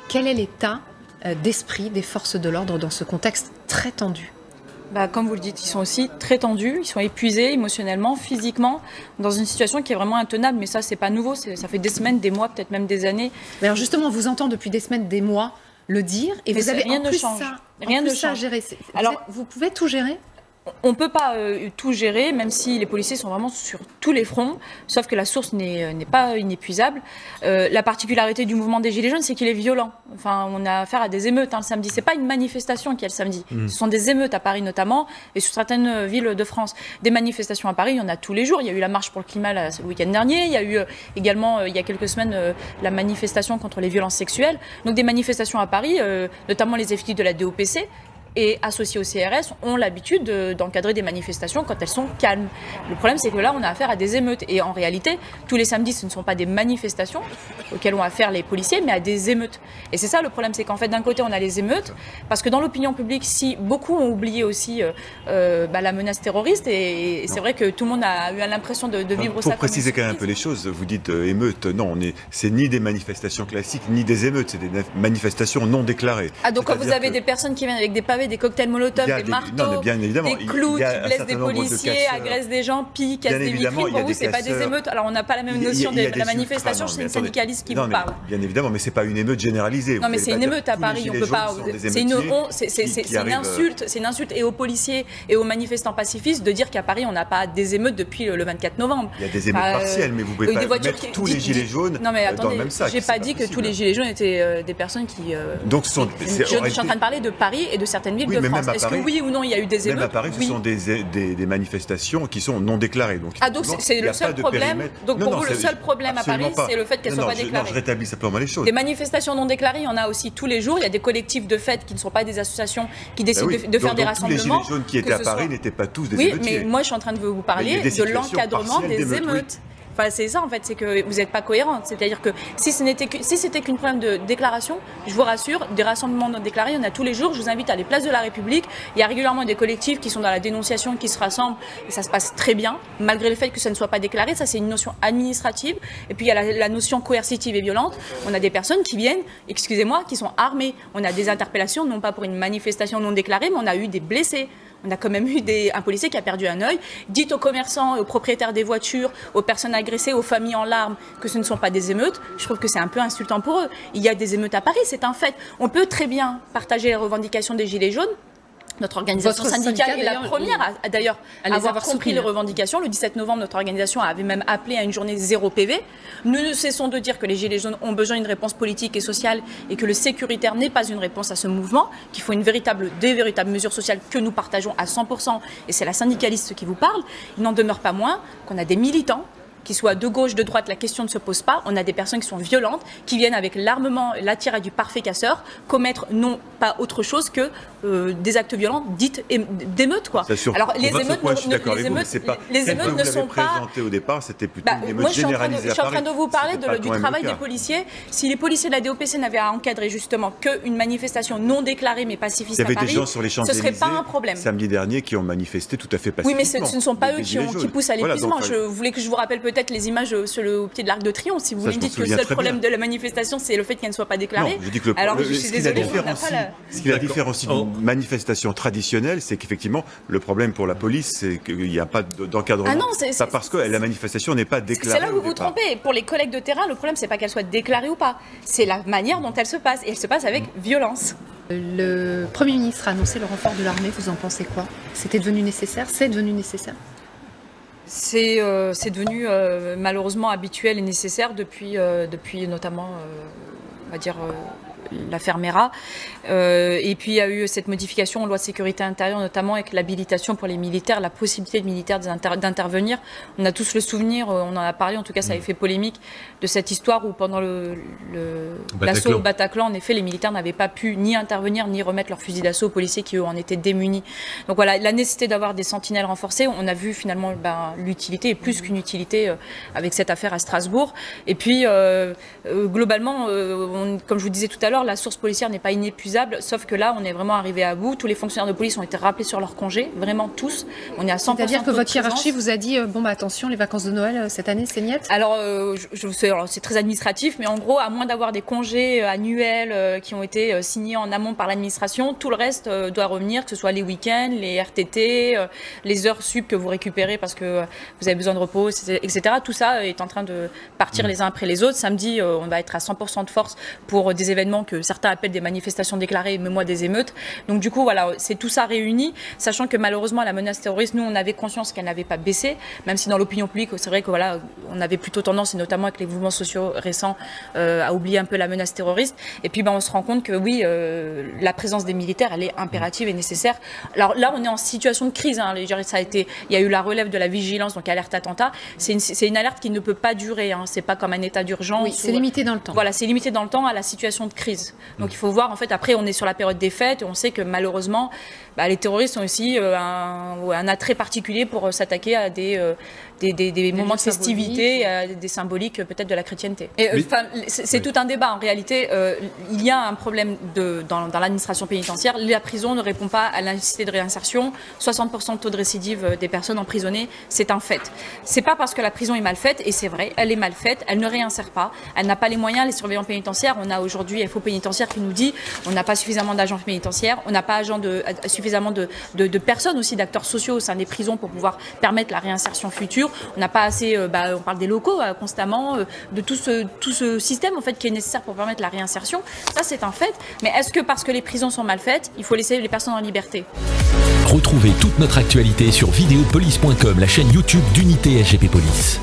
Quel est l'état d'esprit des forces de l'ordre dans ce contexte très tendu? Comme vous le dites, ils sont aussi très tendus, ils sont épuisés émotionnellement, physiquement, dans une situation qui est vraiment intenable. Mais ça, c'est pas nouveau, ça fait des semaines, des mois, peut-être même des années. Mais alors justement, on vous entend depuis des semaines, des mois le dire, et mais vous avez rien en ne plus change. Ça, Rien ne ça à change. gérer. Alors, vous pouvez tout gérer? On ne peut pas tout gérer, même si les policiers sont vraiment sur tous les fronts, sauf que la source n'est pas inépuisable. La particularité du mouvement des Gilets jaunes, c'est qu'il est violent. Enfin, on a affaire à des émeutes le samedi. Ce n'est pas une manifestation qu'il y a le samedi. Ce sont des émeutes à Paris notamment, et sur certaines villes de France. Des manifestations à Paris, il y en a tous les jours. Il y a eu la marche pour le climat le week-end dernier. Il y a eu également, il y a quelques semaines, la manifestation contre les violences sexuelles. Donc des manifestations à Paris, notamment les effectifs de la DOPC, et associés au CRS ont l'habitude d'encadrer des manifestations quand elles sont calmes. Le problème, c'est que là, on a affaire à des émeutes. Et en réalité, tous les samedis, ce ne sont pas des manifestations auxquelles ont affaire les policiers, mais à des émeutes. Et c'est ça le problème, c'est qu'en fait, d'un côté, on a les émeutes, parce que dans l'opinion publique, si beaucoup ont oublié aussi la menace terroriste, et c'est vrai que tout le monde a eu l'impression de vivre ça. Pour préciser quand même un peu les choses, vous dites émeutes, non, c'est ni des manifestations classiques, ni des émeutes, c'est des manifestations non déclarées. Ah, donc quand vous avez des personnes qui viennent avec des pavés, des cocktails Molotov, des marteaux, des clous qui blessent des policiers, agressent des gens, pillent, cassent des vitrines, pour vous, c'est pas des émeutes. Alors on n'a pas la même notion de la manifestation, c'est une syndicaliste qui vous parle. Bien évidemment, mais c'est pas une émeute généralisée. Non, mais c'est une émeute à Paris, on peut pas. C'est une insulte, c'est une insulte et aux policiers et aux manifestants pacifistes de dire qu'à Paris on n'a pas des émeutes depuis le 24 novembre. Il y a des émeutes partielles, mais vous pouvez pas mettre tous les gilets jaunes dans le même sac. J'ai pas dit que tous les gilets jaunes étaient des personnes qui. Donc je suis en train de parler de Paris et de certaines villes de France. Est-ce que oui ou non il y a eu des émeutes? Même à Paris, ce sont des manifestations qui sont non déclarées. Donc, donc c'est le seul problème. Donc pour vous, le seul problème à Paris, c'est le fait qu'elles ne soient pas déclarées. Non, je rétablis simplement les choses. Des manifestations non déclarées, il y en a aussi tous les jours. Il y a des collectifs de fait qui ne sont pas des associations qui décident de faire des rassemblements. Tous les gilets jaunes qui étaient à Paris n'étaient pas tous des émeutiers. Oui, mais moi je suis en train de vous parler de l'encadrement des émeutes. Enfin, c'est ça en fait, c'est que vous n'êtes pas cohérente. C'est-à-dire que si c'était qu'une problème de déclaration, je vous rassure, des rassemblements non déclarés, il y en a tous les jours. Je vous invite à les places de la République. Il y a régulièrement des collectifs qui sont dans la dénonciation, qui se rassemblent et ça se passe très bien, malgré le fait que ça ne soit pas déclaré. Ça, c'est une notion administrative. Et puis il y a la notion coercitive et violente. On a des personnes qui viennent, excusez-moi, qui sont armées. On a des interpellations, non pas pour une manifestation non déclarée, mais on a eu des blessés. On a quand même eu un policier qui a perdu un œil. Dites aux commerçants, aux propriétaires des voitures, aux personnes agressées, aux familles en larmes que ce ne sont pas des émeutes. Je trouve que c'est un peu insultant pour eux. Il y a des émeutes à Paris, c'est un fait. On peut très bien partager les revendications des Gilets jaunes. Notre organisation syndicale est la première à d'ailleurs avoir compris les revendications. Le 17 novembre, notre organisation avait même appelé à une journée 0 PV. Nous ne cessons de dire que les Gilets jaunes ont besoin d'une réponse politique et sociale et que le sécuritaire n'est pas une réponse à ce mouvement, qu'il faut des véritables mesures sociales que nous partageons à 100%. Et c'est la syndicaliste qui vous parle. Il n'en demeure pas moins qu'on a des militants qu'ils soient de gauche, de droite, la question ne se pose pas. On a des personnes qui sont violentes, qui viennent avec l'armement, l'attirail du parfait casseur, commettre non pas autre chose que des actes violents dites d'émeutes, quoi. Alors les émeutes ne sont pas. Au départ, c'était plutôt une émeute généralisée. Je suis en train de vous parler du travail des policiers. Si les policiers de la DOPC n'avaient à encadrer justement qu'une manifestation non déclarée mais pacifiste à Paris, des gens sur les ce serait pas un problème. Samedi dernier qui ont manifesté tout à fait pacifiquement. Oui, mais ce ne sont pas eux qui poussent à l'épuisement. Je voulais que je vous rappelle peut-être les images au pied de l'Arc de Triomphe. Si vous me dites que le seul problème de la manifestation, c'est le fait qu'elle ne soit pas déclarée. Non, je dis que je suis désolée. Ce qui la différencie d'une manifestation traditionnelle, c'est qu'effectivement, le problème pour la police, c'est qu'il n'y a pas d'encadrement. Ah non, c'est parce que la manifestation n'est pas déclarée. C'est là où vous vous trompez. Pour les collègues de terrain, le problème, c'est pas qu'elle soit déclarée ou pas. C'est la manière dont elle se passe. Et elle se passe avec violence. Le Premier ministre a annoncé le renfort de l'armée. Vous en pensez quoi? C'était devenu nécessaire? C'est devenu nécessaire? C'est devenu malheureusement habituel et nécessaire depuis notamment, on va dire, l'affaire Mera. Et puis il y a eu cette modification en loi de sécurité intérieure, notamment avec l'habilitation pour les militaires, la possibilité de militaires d'intervenir. On a tous le souvenir, on en a parlé, en tout cas ça avait fait polémique, de cette histoire où pendant l'assaut au Bataclan, en effet, les militaires n'avaient pas pu ni intervenir, ni remettre leurs fusils d'assaut aux policiers qui, eux, en étaient démunis. Donc voilà, la nécessité d'avoir des sentinelles renforcées, on a vu finalement l'utilité, et plus qu'une utilité, avec cette affaire à Strasbourg. Et puis, globalement, comme je vous disais tout à l'heure, l'heure, la source policière n'est pas inépuisable, sauf que là, on est vraiment arrivé à bout. Tous les fonctionnaires de police ont été rappelés sur leur congé, vraiment tous. On est à 100%. C'est-à-dire que votre hiérarchie vous a dit bon bah attention, les vacances de Noël cette année, c'est niet. Alors, c'est très administratif, mais en gros, à moins d'avoir des congés annuels qui ont été signés en amont par l'administration, tout le reste doit revenir, que ce soit les week-ends, les RTT, les heures sup que vous récupérez parce que vous avez besoin de repos, etc. Tout ça est en train de partir les uns après les autres. Samedi, on va être à 100% de force pour des événements que certains appellent des manifestations déclarées, mais moi des émeutes. Donc du coup, voilà, c'est tout ça réuni, sachant que malheureusement la menace terroriste, nous on avait conscience qu'elle n'avait pas baissé, même si dans l'opinion publique, c'est vrai que voilà, on avait plutôt tendance, et notamment avec les mouvements sociaux récents, à oublier un peu la menace terroriste. Et puis on se rend compte que oui, la présence des militaires, elle est impérative et nécessaire. Alors là, on est en situation de crise. Hein. Il y a eu la relève de la vigilance, donc alerte attentat. C'est une alerte qui ne peut pas durer. Hein. C'est pas comme un état d'urgence. Oui, c'est limité dans le temps. Voilà, c'est limité dans le temps à la situation de crise. Donc il faut voir, en fait, après, on est sur la période des fêtes et on sait que malheureusement, les terroristes ont aussi un attrait particulier pour s'attaquer à des moments de festivité, des symboliques peut-être de la chrétienté. C'est tout un débat. En réalité, il y a un problème dans l'administration pénitentiaire. La prison ne répond pas à la nécessité de réinsertion. 60% de taux de récidive des personnes emprisonnées, c'est un fait. C'est pas parce que la prison est mal faite, et c'est vrai, elle est mal faite, elle ne réinsère pas, elle n'a pas les moyens, les surveillants pénitentiaires. On a aujourd'hui FO pénitentiaire qui nous dit on n'a pas suffisamment d'agents pénitentiaires, on n'a pas suffisamment de personnes aussi, d'acteurs sociaux au sein des prisons pour pouvoir permettre la réinsertion future. On n'a pas assez, on parle des locaux constamment, de tout ce système en fait qui est nécessaire pour permettre la réinsertion. Ça c'est un fait. Mais est-ce que parce que les prisons sont mal faites, il faut laisser les personnes en liberté? Retrouvez toute notre actualité sur videopolice.com, la chaîne YouTube d'Unité SGP Police.